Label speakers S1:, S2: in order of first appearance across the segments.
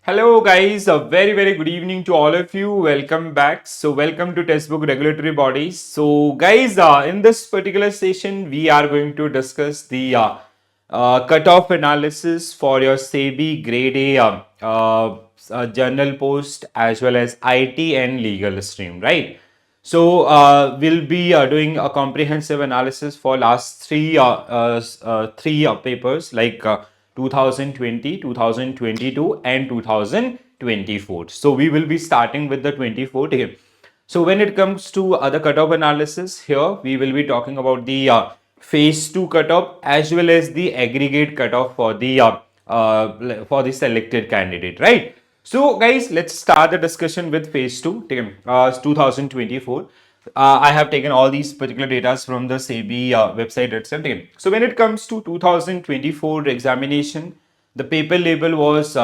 S1: Hello guys, a very good evening to all of you. Welcome back. So welcome to Textbook Regulatory Bodies. So guys, in this particular session, we are going to discuss the cutoff analysis for your SEBI Grade A journal post as well as IT and legal stream, right? So we'll be doing a comprehensive analysis for last three papers like 2020, 2022 and 2024. So we will be starting with the 24 here. So when it comes to other cutoff analysis here, we will be talking about the phase 2 cutoff as well as the aggregate cutoff for the selected candidate, right? So guys, let's start the discussion with phase 2, 2024. I have taken all these particular data from the SEBI website itself. So when it comes to 2024 examination, the paper label was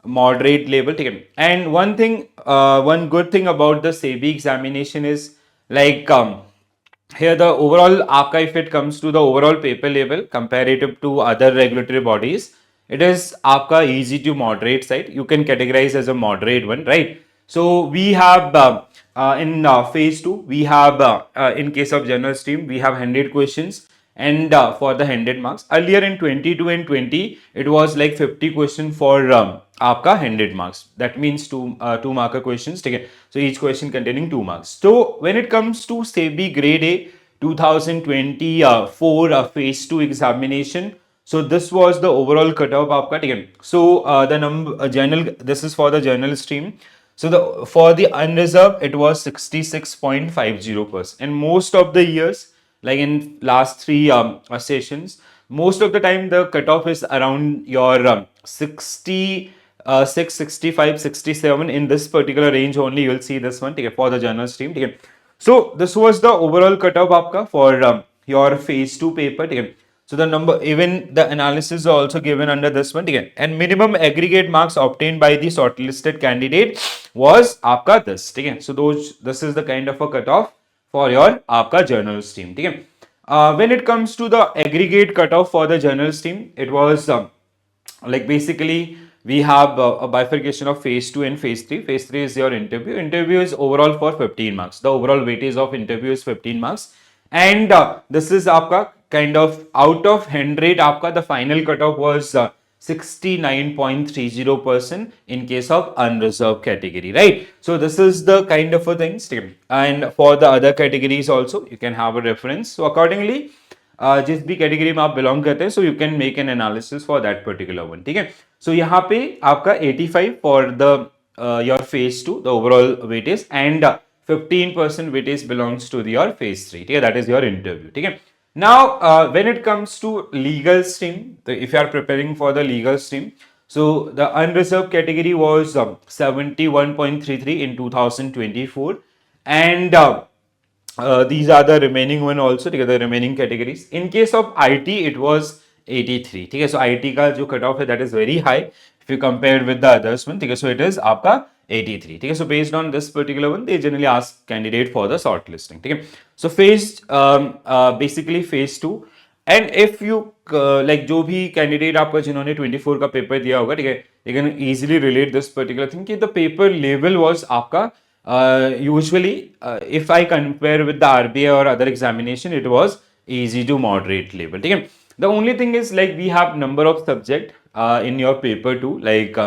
S1: moderate label. And one good thing about the SEBI examination is like here the overall आपका if it comes to the overall paper level comparative to other regulatory bodies, it is आपका easy to moderate side. You can categorize as a moderate one, right? So we have in phase 2 we have in case of general stream we have 100 questions and for the 100 marks. Earlier in 22 and 20 it was like 50 question for आपका 100 marks. That means two marker questions. ठीक है, so each question containing 2 marks. So when it comes to SEBI Grade A 2024 phase 2 examination, so this was the overall cutoff आपका. ठीक है, so the number general, this is for the general stream. So for the unreserved it was 66.50%, and most of the years, like in last three sessions, most of the time the cutoff is around your 66, 65, 67. In this particular range only you will see this one. Okay, for the general stream. Okay. So this was the overall cutoff आपका for your phase 2 paper. Okay. So the number, even the analysis is also given under this one again. And minimum aggregate marks obtained by the shortlisted candidate was आपका this. Okay. So this is the kind of a cutoff for your आपका journal stream. Okay. When it comes to the aggregate cutoff for the journal stream, it was like basically we have a bifurcation of phase 2 and phase 3. Phase 3 is your interview. Interview is overall for 15 marks. The overall weightage of interview is 15 marks. And this is आपका kind of out of 100 आपका the final cutoff was 69.30% in case of unreserved category, right? So this is the kind of a thing. And for the other categories also you can have a reference. So accordingly जिस भी category में आप belong करते हैं, so you can make an analysis for that particular one. ठीक है, so यहाँ पे आपका 85 for the your phase 2 the overall weightage and 15% weightage belongs to your phase 3. ठीक है, दैट इज योर इंटरव्यू. ठीक है, now when it comes to legal stream, if you are preparing for the legal stream, so the unreserved category was 71.33 in 2024, and these are the remaining one also. ठीक है, the remaining categories. In case of IT it was 83. ठीक है, so IT का जो cutoff है that is very high if you compare with the others one. ठीक है, so it is आपका 83. ठीक है, so based on this particular one they generally ask candidate for the shortlisting. ठीक है, so phase basically phase 2. And if you like जो भी candidate आपका जिन्होंने 24 का पेपर दिया होगा, ठीक है, you can easily relate this particular thing कि द पेपर लेवल वाज आपका usually if I compare with the RBI or other examination it was easy to moderate level. ठीक है, the only thing is like we have number of subject in your paper too, like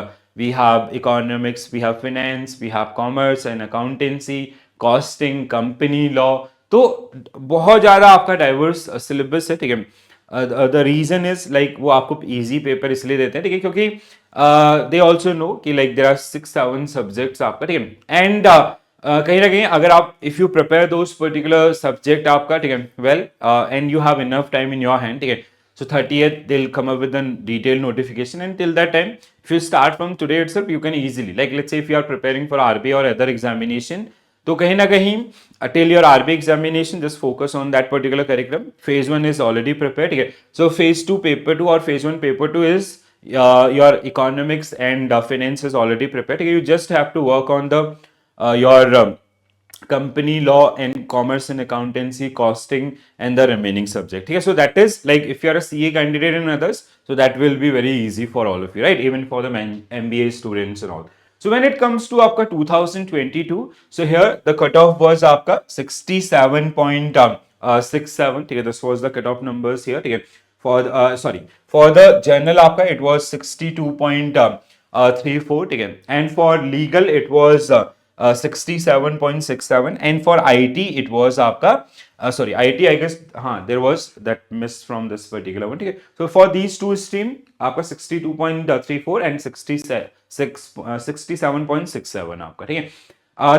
S1: we have economics, we have finance, we have commerce and accountancy, costing, company law. तो बहुत ज़्यादा आपका diverse syllabus है. ठीक है, the reason is like वो आपको easy paper इसलिए देते हैं. ठीक है, क्योंकि दे ऑल्सो नो कि लाइक देर आर 6-7 सब्जेक्ट्स आपका. ठीक है, एंड कहीं ना कहीं अगर आप if you prepare those particular subject आपका, ठीक है, well and you have enough time in your hand. ठीक है, so 30th they'll come up with a detailed notification, and till that time if you start from today itself you can easily, like let's say if you are preparing for RBI or other examination, तो कहीं ना कहीं till your RBI examination just focus on that particular curriculum. Phase 1 is already prepared. ठीक है, so phase 2 paper 2 or phase 1 paper 2 is your economics and finance is already prepared. ठीक है, you just have to work on the your company law and commerce and accountancy, costing and the remaining subject. Okay, so that is like if you are a CA candidate and others, So that will be very easy for all of you, right? Even for the MBA students and all. So when it comes to आपका 2022, so here the cutoff was आपका 67.67, ठीक है, this was the cutoff numbers here, ठीक है, for the, sorry, for the general आपका it was 62.34, ठीक है, and for legal it was 67.67, and for IT it was आपका sorry, IT I guess हाँ there was that miss from this particular one, ठीक है. So for these two stream आपका 62.34 and 67.67 आपका, ठीक है.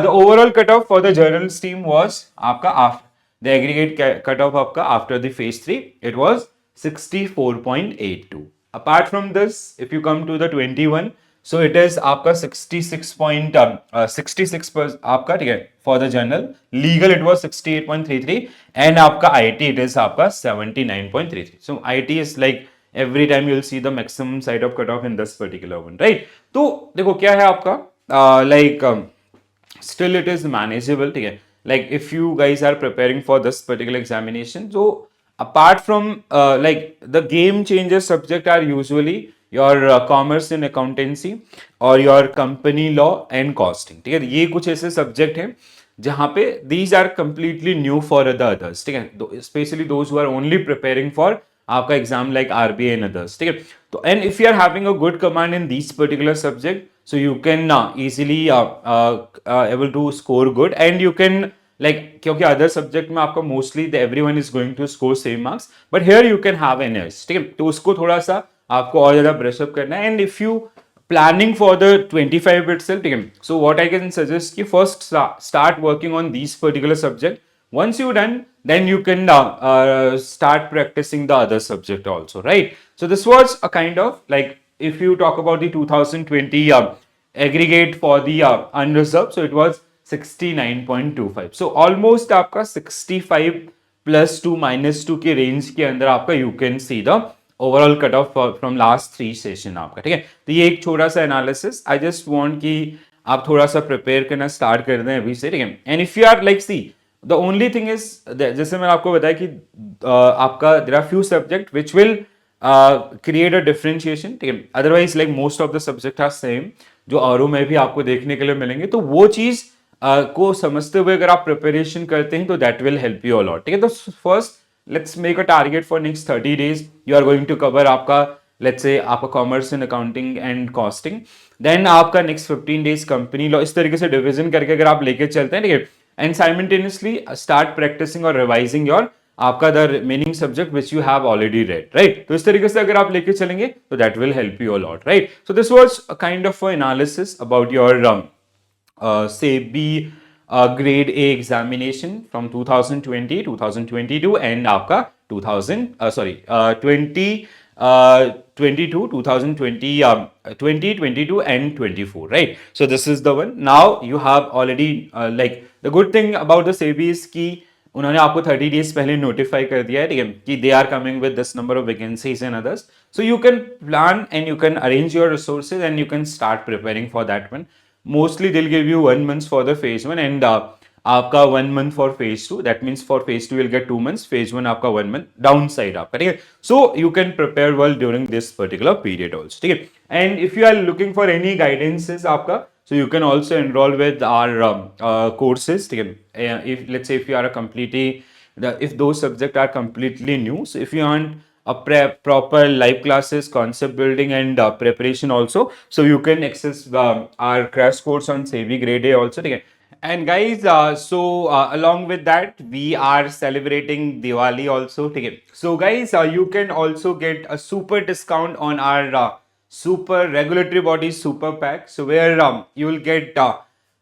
S1: The overall cutoff for the journal stream was आपका after the aggregate cutoff आपका after the phase 3 it was 64.82. Apart from this, if you come to the 21, so it is आपका 66 आपका, ठीक है, for the journal. Legal it was 68.33 and आपका IT it is आपका 79.33. So IT is like every time you'll see the maximum side of cutoff in this particular one, right? तो देखो क्या है आपका like still it is manageable, ठीक है. Like if you guys are preparing for this particular examination, so apart from like the game changer subject are usually your commerce and accountancy or your company law and costing, ठीक है. ये कुछ ऐसे subject हैं जहां पे these are completely new for the others, ठीक है, especially those who are only preparing for आपका exam like RBI and others, ठीक है. तो and if you are having a good command in this particular subject, so you can easily able to score good and you can like क्योंकि other subject में आपका mostly the everyone is going to score same marks, but here you can have an edge, ठीक है. तो उसको थोड़ा सा आपको और ज्यादा ब्रश अप करना है. And if you planning for the 25 itself, ठीक है, so what I can suggest कि first start working on these particular subject. Once you done, then you can start practicing the other subject also, right? So this was a kind of like if you talk about the 2020 aggregate for the unreserved, so it was 69.25. So almost आपका 65 plus 2 minus 2 के range के अंदर आपका you can see the overall cutoff from last 3 session आपका, ठीक है. तो ये एक छोटा सा analysis. I just want कि आप थोड़ा सा prepare करना start कर दें अभी से, ठीक है. And if you are like see the only thing is जैसे मैंने आपको बताया कि आपका there are few subject which will create a differentiation, ठीक है. Otherwise like most of the subject are same जो औरों में भी आपको देखने के लिए मिलेंगे. तो वो चीज को समझते हुए अगर आप प्रिपरेशन करते हैं तो that will help you a lot, ठीक है. तो first let's make a target for next 30 days. You are going to cover आपका लेट्स से आपका commerce and accounting and costing, then आपका नेक्स्ट 15 days कंपनी लॉ. इस तरीके से डिवीजन करके अगर आप लेके चलते हैं, ठीक है, एंड साइमल्टेनियसली स्टार्ट प्रैक्टिसिंग और रिवाइजिंग योर आपका the remaining subject which you have already red, right. तो इस तरीके से अगर आप लेके चलेंगे तो that will help you allot, right. So this was a kind of analysis about your SEBI Grade A examination from 2020, 2022 and आपका 2022, 2020, 2022 and 24, right? So this is the one. Now you have already like the good thing about the SEBI is कि उन्होंने आपको 30 days पहले notify कर दिया है, ठीक है, कि they are coming with this number of vacancies and others. So you can plan and you can arrange your resources and you can start preparing for that one. Mostly they'll give you 1 month for the phase 1 and आपका 1 month for phase 2. That means for phase 2 you'll get 2 months, phase 1 आपका 1 month downside आपका, ठीक है. So you can prepare well during this particular period also, ठीक है. And if you are looking for any guidances आपका, so you can also enroll with our courses, ठीक है. If let's say if you are a completely if those subjects are completely new, so if you want a proper live classes, concept building and preparation also, so you can access our crash course on SEBI Grade A also, okay. And guys along with that we are celebrating Diwali also, okay. So guys you can also get a super discount on our super regulatory body super pack, so where you will get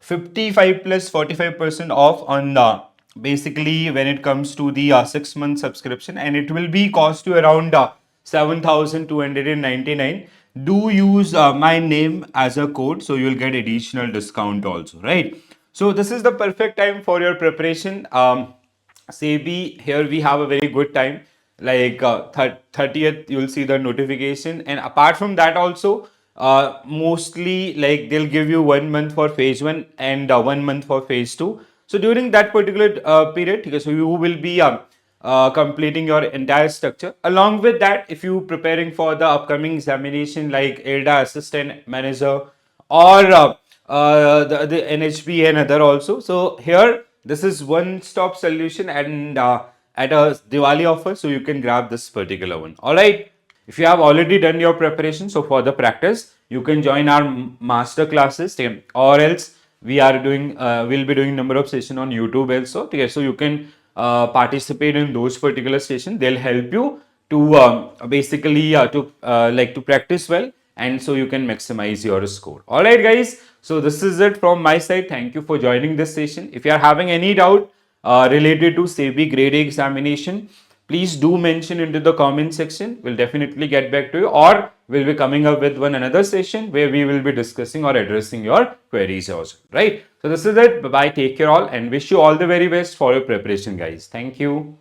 S1: 55 plus 45% off on basically when it comes to the 6-month subscription, and it will be cost you around 7,299. Do use my name as a code, so you'll get additional discount also, right? So this is the perfect time for your preparation. SEBI, here we have a very good time, like 30th you'll see the notification, and apart from that also mostly like they'll give you 1 month for phase 1 and 1 month for phase 2. So during that particular period, okay, so you will be completing your entire structure. Along with that, if you preparing for the upcoming examination like AIDA Assistant Manager or the NHB and other also. So here, this is one-stop solution and at a Diwali offer, so you can grab this particular one. All right. If you have already done your preparation, so for the practice, you can join our master classes, or else we'll be doing number of session on YouTube also. Okay, so you can participate in those particular sessions. They'll help you to basically to practice well, and so you can maximize your score. All right, guys. So this is it from my side. Thank you for joining this session. If you are having any doubt related to SEBI Grade A examination, please do mention into the comment section. We'll definitely get back to you, or we'll be coming up with one another session where we will be discussing or addressing your queries also, right? So this is it. Bye bye. Take care all and wish you all the very best for your preparation, guys. Thank you.